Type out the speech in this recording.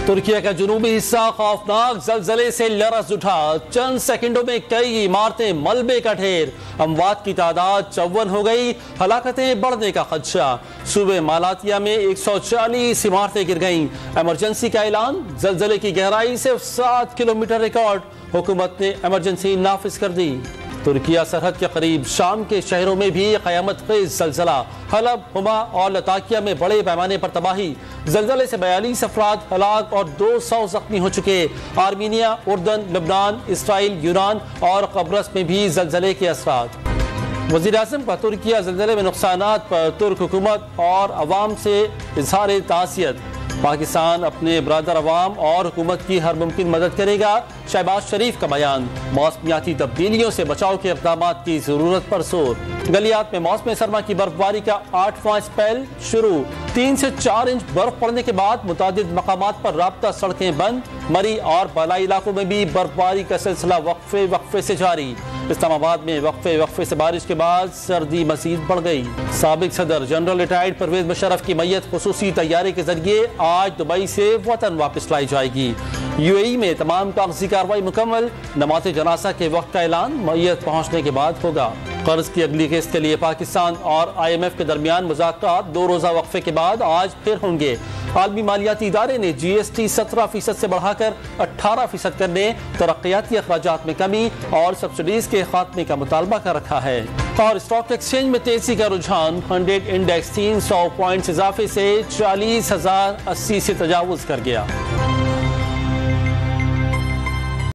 ترکیہ کا جنوبی حصہ خوفناک زلزلے سے لرز اٹھا، چند سیکنڈوں میں کئی عمارتیں ملبے کا ڈھیر، اموات کی تعداد 54 ہو گئی، ہلاکتیں بڑھنے کا خدشہ۔ صوبے مالاتیا میں 140 عمارتیں گر گئیں، ایمرجنسی کا اعلان، زلزلے کی گہرائی صرف 7 کلومیٹر ریکارڈ، حکومت نے ایمرجنسی نافذ کر دی۔ ترکیہ سرحد کے قریب شام کے شہروں میں بھی قیامت خیز زلزلہ، حلب، حما اور لتاکیہ میں بڑے پیمانے پر تباہی، زلزلے سے 42 افراد ہلاک اور 200 زخمی ہو چکے۔ آرمینیا، اردن، لبنان، اسرائیل، یونان اور قبرص میں بھی زلزلے کے اثرات۔ وزیر اعظم کا ترکیہ زلزلے میں نقصانات پر ترک حکومت اور عوام سے اظہار تعزیت۔ پاکستان اپنے برادر عوام اور حکومت کی ہر ممکن مدد کرے گا، شہباز شریف کا بیان۔ موسمیاتی تبدیلیوں سے بچاؤ کے اقدامات کی ضرورت پر زور۔ گلیات میں موسم سرما کی برف باری کا 8واں اسپیل شروع، 3 سے 4 انچ برف پڑنے کے بعد متعدد مقامات پر رابطہ سڑکیں بند، مری اور بالائی علاقوں میں بھی برف باری کا سلسلہ وقفے سے جاری۔ اسلام آباد میں وقفے سے بارش کے بعد سردی مزید بڑھ گئی۔ سابق صدر جنرل ریٹائرڈ پرویز مشرف کی میت خصوصی طیارے کے ذریعے آج دبئی سے وطن واپس لائی جائے گی۔ یو اے ای میں تمام کاغذی کارروائی مکمل، نماز جنازہ کے وقت کا اعلان میت پہنچنے کے بعد ہوگا۔ قرض کی اگلی قسط کے لیے پاکستان اور آئی ایم ایف کے درمیان مذاکرات 2 روزہ وقفے کے بعد آج پھر ہوں گے۔ عالمی مالیاتی ادارے نے جی ایس ٹی 17% سے بڑھا کر 18% کرنے، ترقیاتی اخراجات میں کمی اور سبسڈیز کے خاتمے کا مطالبہ کر رکھا ہے۔ اور اسٹاک ایکسچینج میں تیزی کا رجحان، 100 انڈیکس 300 پوائنٹس اضافے سے 40,080 سے تجاوز کر گیا۔